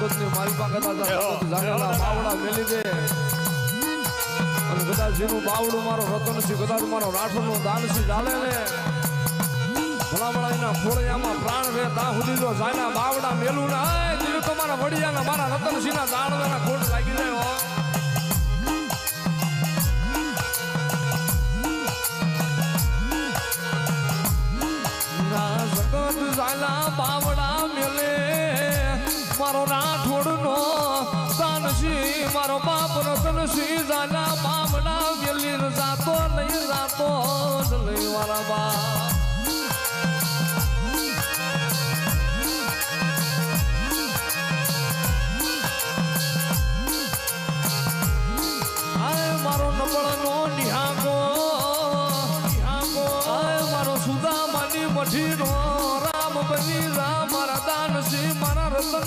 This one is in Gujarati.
જગતની માલિકા કદાચ જાગેલા બાવડા મેલી દે અને કદાચ જેનું બાવડું મારો રતન છે કદાચ મારો રાઠોડનું દાન છે ચાલે ને ભલા એના ફોળિયામાં પ્રાણ રહે ત્યાં સુધી જો જાયના બાવડા મેલું ને જીવ તો મારા વડિયાના મારા રતનસિંહ ના દાણના ખોટ લાગી જાય હો જગત જાયલા બાવડા મેલે મારો રાઠોડનો દાનસિંહ મારો બાપ રતનસિંહ જાયલા બાવડા મેલી જાતો નહીં વાળા બા મારો નબળનો નિહાગો મારો સુદામાની મઠીનો રામ બની રા મારા દાનસિંહ મારા રતન